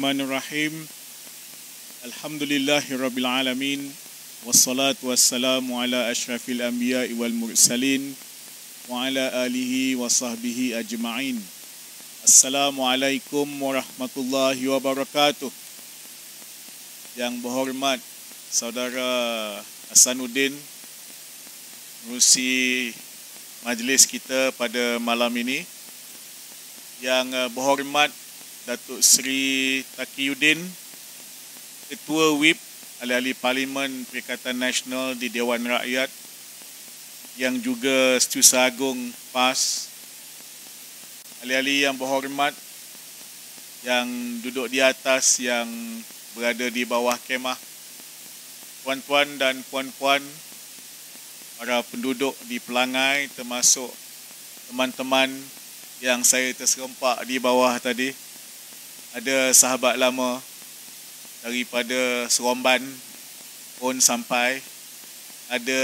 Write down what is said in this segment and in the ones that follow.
Bismillahirrahmanirrahim. Alhamdulillahirabbil alamin. Wassalatu wassalamu ala asyrafil anbiya'i wal mursalin wa ala alihi wa sahbihi ajma'in. Assalamualaikum warahmatullahi wabarakatuh. Yang berhormat Saudara Hasanuddin, menerusi majlis kita pada malam ini. Yang berhormat Datuk Seri Taqiyuddin, Ketua Whip Ahli-Ahli Parlimen Perikatan Nasional di Dewan Rakyat, yang juga Setiausaha Agung PAS, ahli-ahli yang berhormat yang duduk di atas, yang berada di bawah kemah, tuan-tuan dan puan-puan, para penduduk di pelangai, termasuk teman-teman yang saya terserempak di bawah tadi. Ada sahabat lama daripada Seremban pun sampai. Ada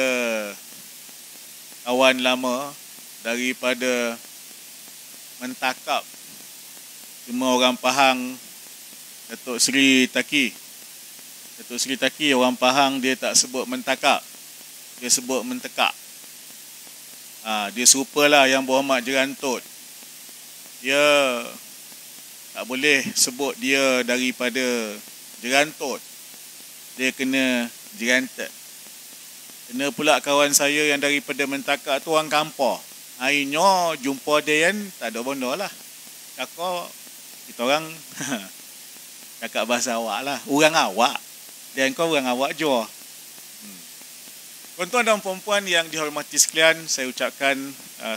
kawan lama daripada Mentakap. Cuma orang Pahang, Datuk Seri Taqi. Datuk Seri Taqi, orang Pahang dia tak sebut Mentakap, dia sebut Mentekak. Dia serupalah Yang Berhormat Jerantut. Dia tak boleh sebut dia daripada Jerantut, dia kena Jerantet. Kena pula kawan saya yang daripada Mentakak tu orang Kampar. Akhirnya jumpa dia kan tak ada benda lah. Cakap kita orang cakap bahasa awak lah, orang awak. Dan kau orang awak jua. Tuan-tuan dan puan-puan yang dihormati sekalian, saya ucapkan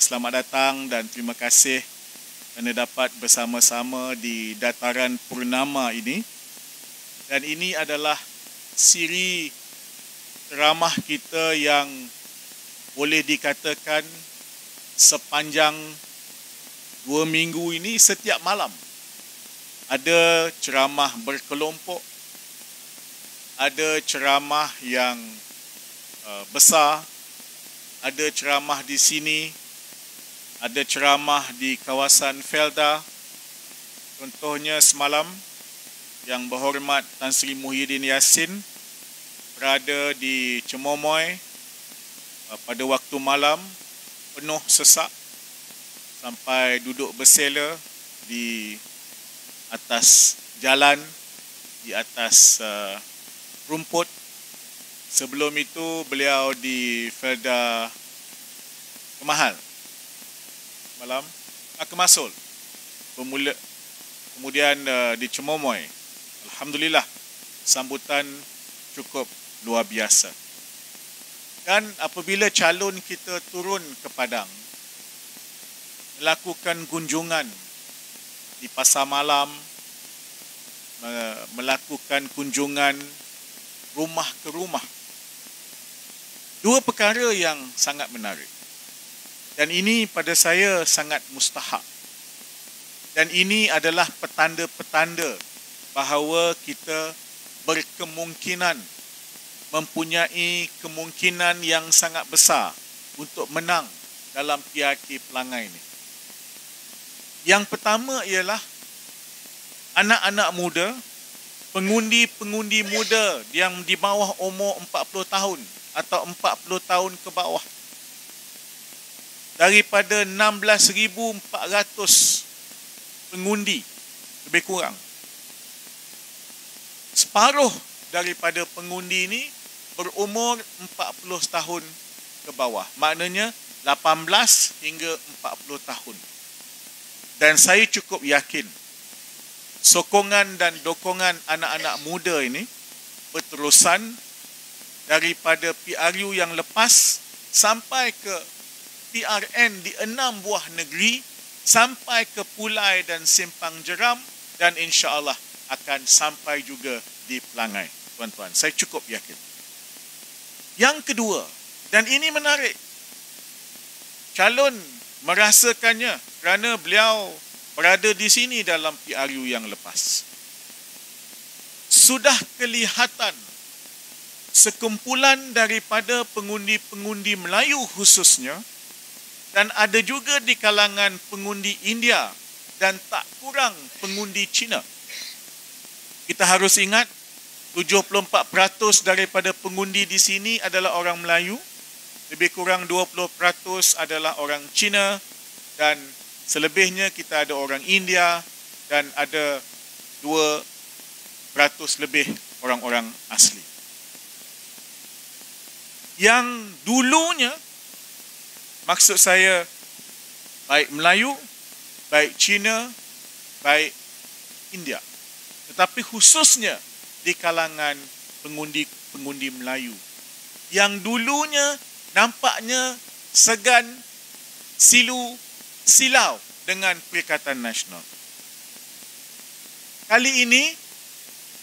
selamat datang dan terima kasih kerana dapat bersama-sama di dataran purnama ini. Dan ini adalah siri ceramah kita yang boleh dikatakan sepanjang 2 minggu ini setiap malam ada ceramah berkelompok, ada ceramah yang besar, ada ceramah di sini, ada ceramah di kawasan Felda. Contohnya semalam Yang Berhormat Tan Sri Muhyiddin Yassin berada di Cemomoy pada waktu malam, penuh sesak sampai duduk bersela di atas jalan, di atas rumput. Sebelum itu beliau di Felda Kemahal malam, Kemasul, kemudian di Cemomoy. Alhamdulillah, sambutan cukup luar biasa. Dan apabila calon kita turun ke Padang, melakukan kunjungan di pasar malam, melakukan kunjungan rumah ke rumah, dua perkara yang sangat menarik. Dan ini pada saya sangat mustahak. Dan ini adalah petanda-petanda bahawa kita berkemungkinan, mempunyai kemungkinan yang sangat besar untuk menang dalam PRK Pelangai ini. Yang pertama ialah anak-anak muda, pengundi-pengundi muda yang di bawah umur 40 tahun atau 40 tahun ke bawah. Daripada 16,400 pengundi lebih kurang, separuh daripada pengundi ini berumur 40 tahun ke bawah. Maknanya 18 hingga 40 tahun. Dan saya cukup yakin sokongan dan dokongan anak-anak muda ini berterusan daripada PRU yang lepas sampai ke PRN di 6 buah negeri, sampai ke Pulai dan Simpang Jeram, dan insya-Allah akan sampai juga di Pelangai, tuan-tuan. Saya cukup yakin. Yang kedua, dan ini menarik, calon merasakannya kerana beliau berada di sini dalam PRU yang lepas. Sudah kelihatan sekumpulan daripada pengundi-pengundi Melayu khususnya, dan ada juga di kalangan pengundi India dan tak kurang pengundi Cina, Kita harus ingat 74% daripada pengundi di sini adalah orang Melayu, lebih kurang 20% adalah orang Cina, dan selebihnya kita ada orang India dan ada 2% lebih orang-orang asli. Yang dulunya, maksud saya baik Melayu, baik Cina, baik India, tetapi khususnya di kalangan pengundi Melayu yang dulunya nampaknya segan, silau dengan Perikatan Nasional. Kali ini,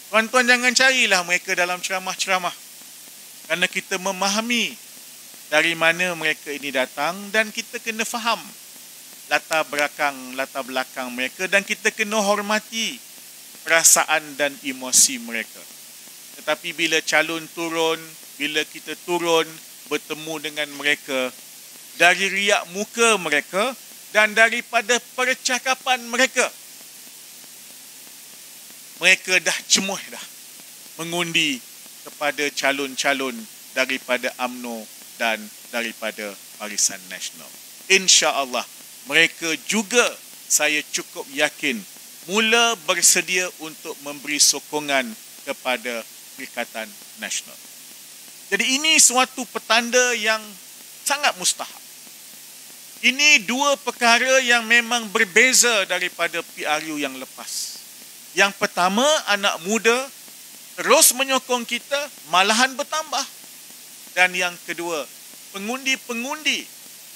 tuan-tuan jangan carilah mereka dalam ceramah-ceramah, kerana kita memahami dari mana mereka ini datang dan kita kena faham latar belakang mereka dan kita kena hormati perasaan dan emosi mereka. Tetapi bila calon turun, bila kita turun bertemu dengan mereka, dari riak muka mereka dan daripada percakapan mereka, mereka dah cemuh dah mengundi kepada calon-calon daripada UMNO dan daripada Barisan Nasional. InsyaAllah mereka juga, saya cukup yakin, mula bersedia untuk memberi sokongan kepada Perikatan Nasional. Jadi ini suatu petanda yang sangat mustahak. Ini dua perkara yang memang berbeza daripada PRU yang lepas. Yang pertama, anak muda terus menyokong kita, malahan bertambah. Dan yang kedua, pengundi-pengundi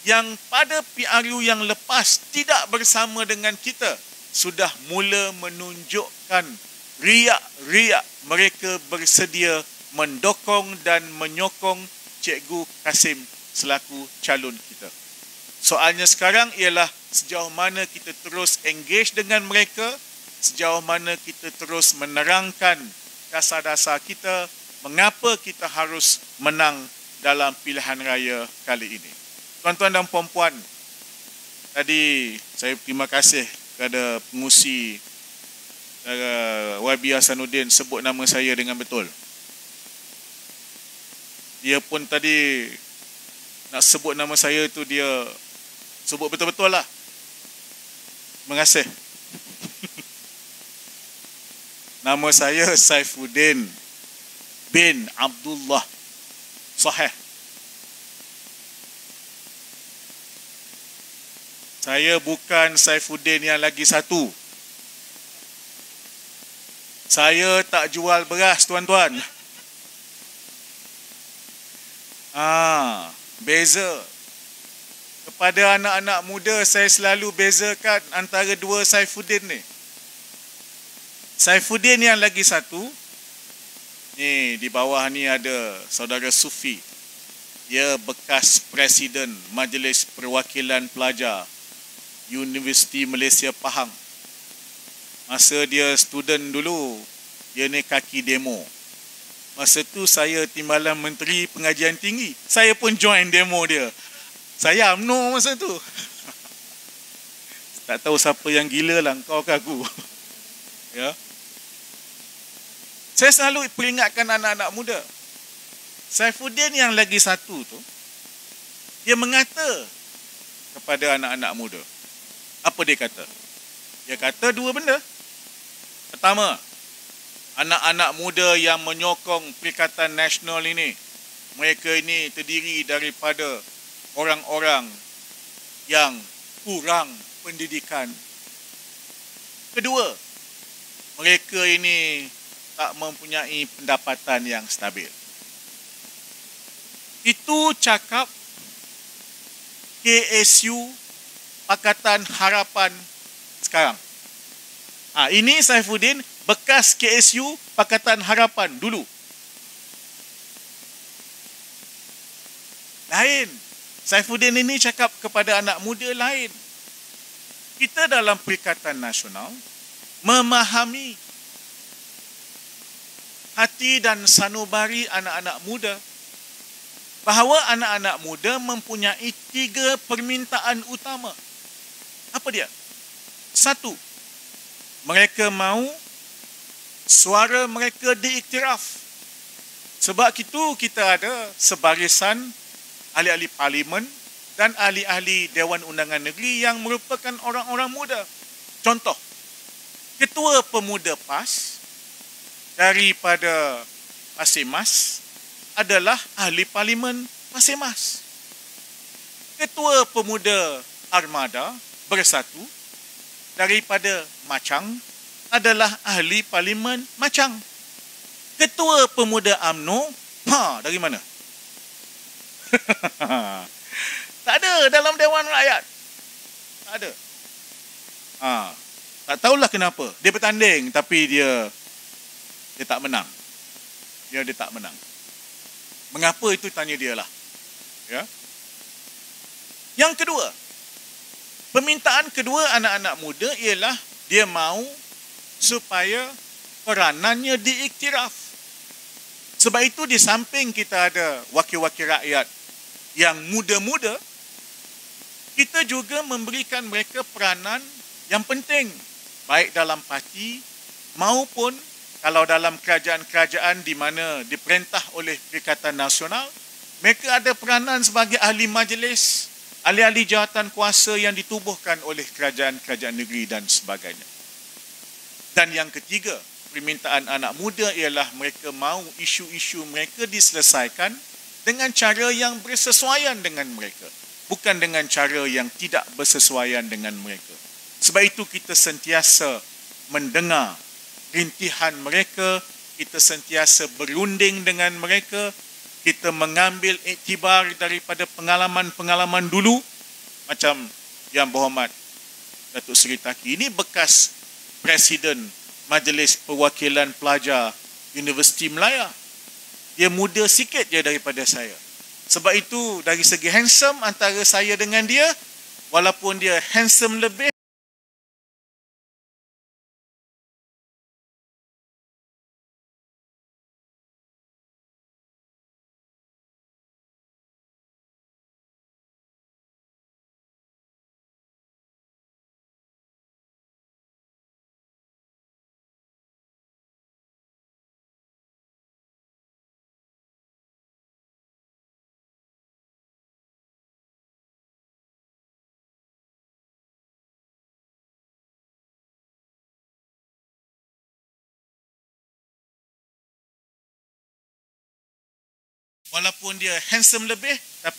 yang pada PRU yang lepas tidak bersama dengan kita sudah mula menunjukkan riak-riak mereka bersedia mendokong dan menyokong Cikgu Kasim selaku calon kita. Soalnya sekarang ialah sejauh mana kita terus engage dengan mereka, sejauh mana kita terus menerangkan dasar-dasar kita, mengapa kita harus menang dalam pilihan raya kali ini. Tuan-tuan dan puan-puan, tadi saya terima kasih kepada pengurusi YB Hasanuddin sebut nama saya dengan betul. Dia pun tadi nak sebut nama saya tu dia sebut betul-betul lah. Terima kasih. Nama saya Saifuddin bin Abdullah. Sahih. Saya bukan Saifuddin yang lagi satu. Saya tak jual beras, tuan-tuan. Beza. Kepada anak-anak muda, saya selalu bezakan antara dua Saifuddin ni. Saifuddin yang lagi satu, ni di bawah ni ada saudara Sufi. Dia bekas Presiden Majlis Perwakilan Pelajar Universiti Malaysia Pahang. Masa dia student dulu, dia ni kaki demo. Masa tu saya Timbalan Menteri Pengajian Tinggi. Saya pun join demo dia. Saya UMNO masa tu. Tak tahu siapa yang gila lah, kau ke aku. Ya. Saya selalu peringatkan anak-anak muda. Saifuddin yang lagi satu tu, dia mengata kepada anak-anak muda. Apa dia kata? Dia kata dua benda. Pertama, anak-anak muda yang menyokong Perikatan Nasional ini, mereka ini terdiri daripada orang-orang yang kurang pendidikan. Kedua, mereka ini tak mempunyai pendapatan yang stabil. Itu cakap KSU Pakatan Harapan sekarang. Ini Saifuddin bekas KSU Pakatan Harapan dulu. Lain. Saifuddin ini cakap kepada anak muda lain. Kita dalam Perikatan Nasional memahami hati dan sanubari anak-anak muda, bahawa anak-anak muda mempunyai 3 permintaan utama. Apa dia? 1, mereka mahu suara mereka diiktiraf. Sebab itu kita ada sebarisan ahli-ahli parlimen dan ahli-ahli Dewan Undangan Negeri yang merupakan orang-orang muda. Contoh, Ketua Pemuda PAS daripada Pasir Mas adalah ahli parlimen Pasir Mas. Ketua Pemuda Armada Bersatu daripada Machang adalah ahli parlimen Machang. Ketua Pemuda UMNO, dari mana? Tak ada dalam Dewan Rakyat. Tak ada. Tak tahulah kenapa. Dia bertanding tapi dia tak menang. Dia tak menang. Mengapa itu tanya dia lah. Ya. Yang kedua, permintaan kedua anak-anak muda ialah dia mahu supaya peranannya diiktiraf. Sebab itu di samping kita ada wakil-wakil rakyat yang muda-muda, kita juga memberikan mereka peranan yang penting, baik dalam parti maupun kalau dalam kerajaan-kerajaan di mana diperintah oleh Perikatan Nasional, mereka ada peranan sebagai ahli majlis, ahli-ahli jawatan kuasa yang ditubuhkan oleh kerajaan-kerajaan negeri dan sebagainya. Dan yang ketiga, permintaan anak muda ialah mereka mahu isu-isu mereka diselesaikan dengan cara yang bersesuaian dengan mereka, bukan dengan cara yang tidak bersesuaian dengan mereka. Sebab itu kita sentiasa mendengar rintihan mereka, kita sentiasa berunding dengan mereka, kita mengambil iktibar daripada pengalaman-pengalaman dulu, macam Yang Berhormat Datuk Seri Taki. Ini bekas Presiden Majlis Perwakilan Pelajar Universiti Melaya. Dia muda sikit je daripada saya. Sebab itu dari segi handsome antara saya dengan dia, walaupun dia handsome lebih, walaupun dia handsome lebih, tapi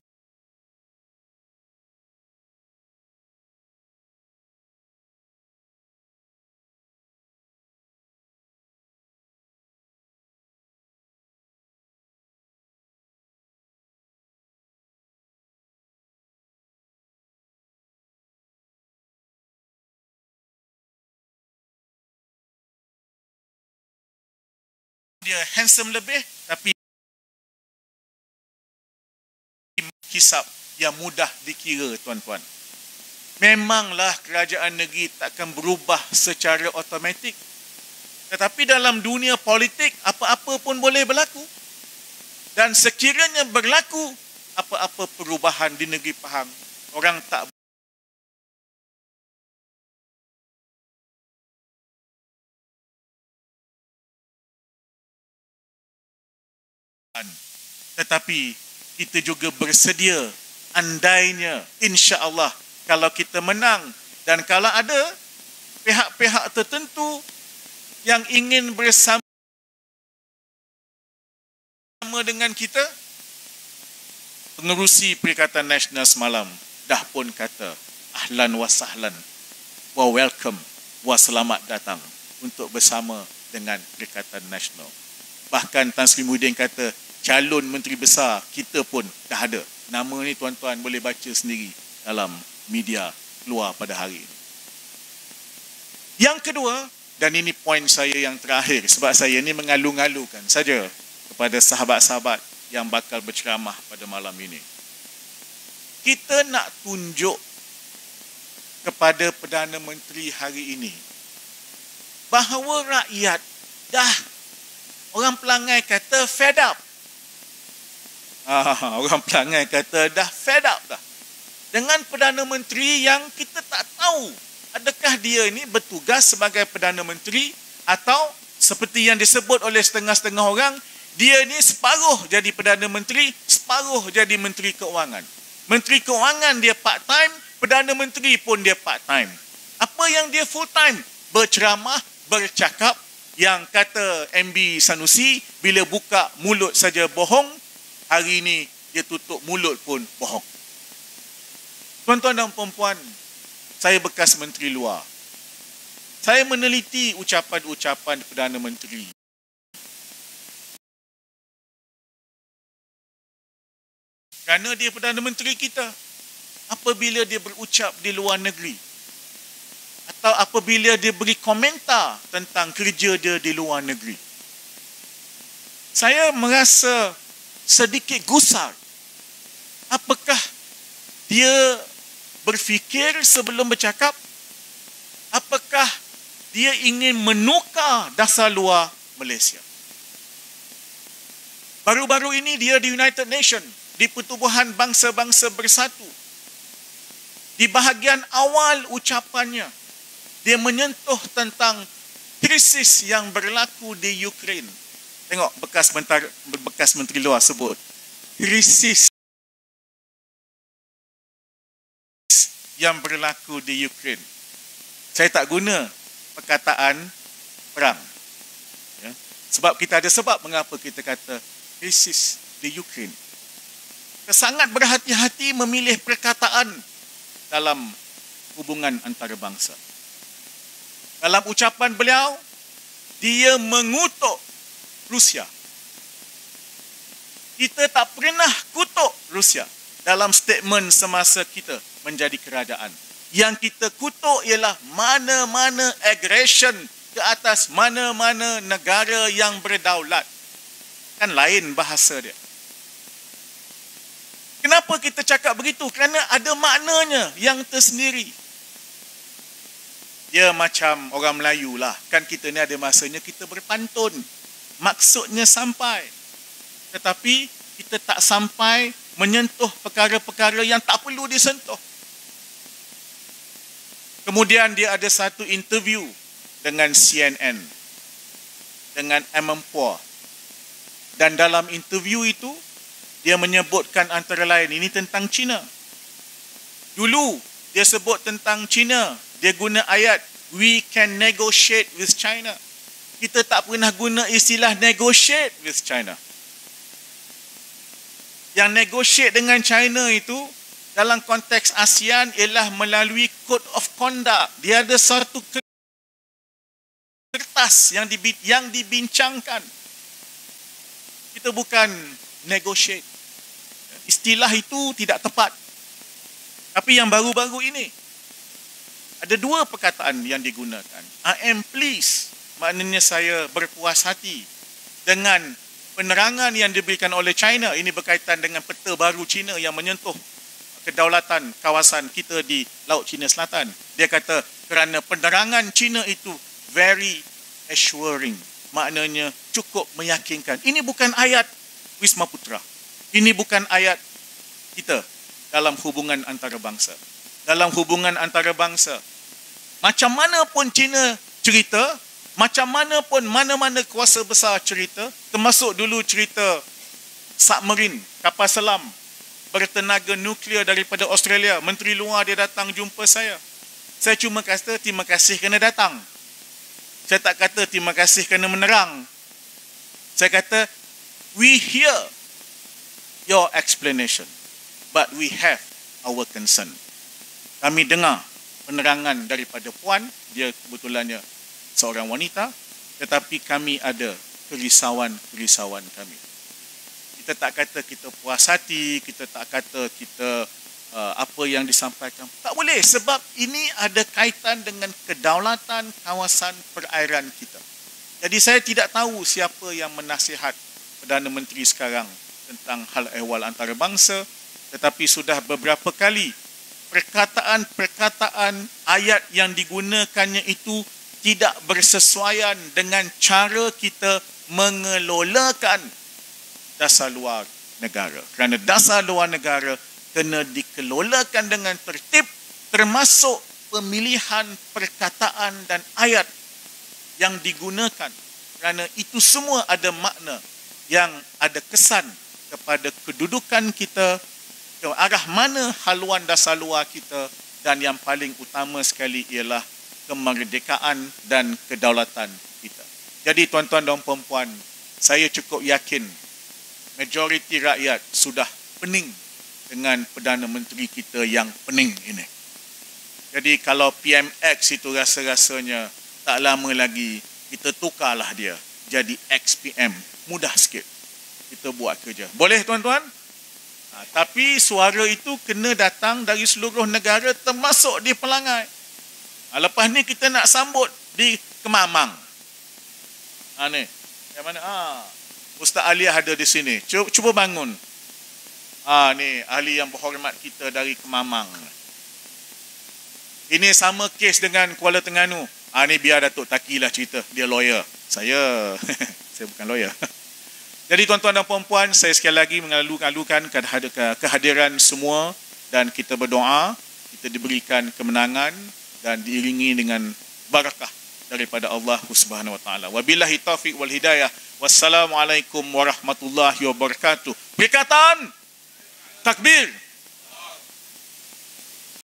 dia handsome lebih, tapi hisap yang mudah dikira, tuan-tuan. Memanglah kerajaan negeri takkan berubah secara automatik. Tetapi dalam dunia politik, apa-apa pun boleh berlaku. Dan sekiranya berlaku apa-apa perubahan di negeri Pahang, orang tak tetapi kita juga bersedia, andainya insya-Allah kalau kita menang dan kalau ada pihak-pihak tertentu yang ingin bersama dengan kita, pengerusi Perikatan Nasional semalam dah pun kata ahlan wa sahlan wa welcome wa selamat datang untuk bersama dengan Perikatan Nasional. Bahkan Tan Sri Muhyiddin kata calon menteri besar kita pun dah ada. Nama ni tuan-tuan boleh baca sendiri dalam media keluar pada hari ini. Yang kedua, dan ini poin saya yang terakhir sebab saya ni mengalu-ngalukan saja kepada sahabat-sahabat yang bakal berceramah pada malam ini. Kita nak tunjuk kepada Perdana Menteri hari ini bahawa rakyat dah, orang pelangai kata fed up. Orang pelangai kata dah fed up dah dengan Perdana Menteri yang kita tak tahu adakah dia ini bertugas sebagai Perdana Menteri atau seperti yang disebut oleh setengah-setengah orang, dia ni separuh jadi Perdana Menteri, separuh jadi Menteri Keuangan. Menteri Keuangan dia part-time, Perdana Menteri pun dia part-time. Apa yang dia full-time? Berceramah, bercakap. Yang kata MB Sanusi, bila buka mulut saja bohong, hari ini dia tutup mulut pun bohong. Tuan-tuan dan puan-puan, saya bekas Menteri Luar. Saya meneliti ucapan-ucapan Perdana Menteri. Kerana dia Perdana Menteri kita, apabila dia berucap di luar negeri, atau apabila dia beri komentar tentang kerja dia di luar negeri, saya merasa sedikit gusar. Apakah dia berfikir sebelum bercakap? Apakah dia ingin menukar dasar luar Malaysia? Baru-baru ini dia di United Nations, di Pertubuhan Bangsa-Bangsa Bersatu. Di bahagian awal ucapannya, dia menyentuh tentang krisis yang berlaku di Ukraine. Tengok bekas Menteri Luar sebut krisis yang berlaku di Ukraine. Saya tak guna perkataan perang. Ya. Sebab kita ada sebab mengapa kita kata krisis di Ukraine. Kita sangat berhati-hati memilih perkataan dalam hubungan antarabangsa. Dalam ucapan beliau, dia mengutuk Rusia. Kita tak pernah kutuk Rusia dalam statement semasa kita menjadi kerajaan. Yang kita kutuk ialah mana-mana aggression ke atas mana-mana negara yang berdaulat. Kan lain bahasa dia. Kenapa kita cakap begitu? Kerana ada maknanya yang tersendiri. Dia macam orang Melayu lah. Kan kita ni ada masanya kita berpantun. Maksudnya sampai. Tetapi kita tak sampai menyentuh perkara-perkara yang tak perlu disentuh. Kemudian dia ada satu interview dengan CNN. Dengan Amanpour. Dan dalam interview itu, dia menyebutkan antara lain, ini tentang China. Dulu, dia sebut tentang China. Dia guna ayat, we can negotiate with China. Kita tak pernah guna istilah negotiate with China. Yang negotiate dengan China itu, dalam konteks ASEAN, ialah melalui Code of Conduct. Dia ada satu kertas yang dibincangkan. Kita bukan negotiate. Istilah itu tidak tepat. Tapi yang baru-baru ini, ada dua perkataan yang digunakan. I am pleased, maknanya saya berpuas hati dengan penerangan yang diberikan oleh China. Ini berkaitan dengan peta baru China yang menyentuh kedaulatan kawasan kita di Laut Cina Selatan. Dia kata kerana penerangan China itu very assuring, maknanya cukup meyakinkan. Ini bukan ayat Wisma Putra. Ini bukan ayat kita dalam hubungan antarabangsa. Dalam hubungan antarabangsa, macam mana pun China cerita, macam mana pun mana-mana kuasa besar cerita, termasuk dulu cerita submarine, kapal selam bertenaga nuklear daripada Australia. Menteri Luar dia datang jumpa saya. Saya cuma kata terima kasih kerana datang. Saya tak kata terima kasih kerana menerang. Saya kata we hear your explanation, but we have our concern. Kami dengar penerangan daripada puan, dia kebetulannya seorang wanita, tetapi kami ada kerisauan kami. Kita tak kata kita puas hati, kita tak kata kita apa yang disampaikan. Tak boleh, sebab ini ada kaitan dengan kedaulatan kawasan perairan kita. Jadi saya tidak tahu siapa yang menasihat Perdana Menteri sekarang tentang hal ehwal antarabangsa, tetapi sudah beberapa kali perkataan-perkataan ayat yang digunakannya itu tidak bersesuaian dengan cara kita mengelolakan dasar luar negara. Kerana dasar luar negara kena dikelolakan dengan tertib, termasuk pemilihan perkataan dan ayat yang digunakan. kerana itu semua ada makna yang ada kesan kepada kedudukan kita, ke arah mana haluan dasar luar kita, dan yang paling utama sekali ialah kemerdekaan dan kedaulatan kita. Jadi tuan-tuan dan puan-puan, saya cukup yakin majoriti rakyat sudah pening dengan Perdana Menteri kita yang pening ini. Jadi kalau PMX itu rasa-rasanya tak lama lagi kita tukarlah dia jadi XPM. Mudah sikit kita buat kerja. Boleh tuan-tuan? Tapi suara itu kena datang dari seluruh negara termasuk di Pelangai. Lepas ni kita nak sambut di Kemamang. Ni. Yang mana? Ustaz Aliyah ada di sini. Cuba bangun. Ni ahli yang berhormat kita dari Kemamang. Ini sama kes dengan Kuala Terengganu. Ni biar Datuk Taki lah cerita. Dia lawyer. Saya bukan lawyer. Jadi tuan-tuan dan puan-puan, saya sekali lagi mengalu-alukan kehadiran semua dan kita berdoa, kita diberikan kemenangan dan diiringi dengan barakah daripada Allah Subhanahu wa taala. Wabillahi taufiq wal hidayah. Wassalamualaikum warahmatullahi wabarakatuh. Perikatan takbir.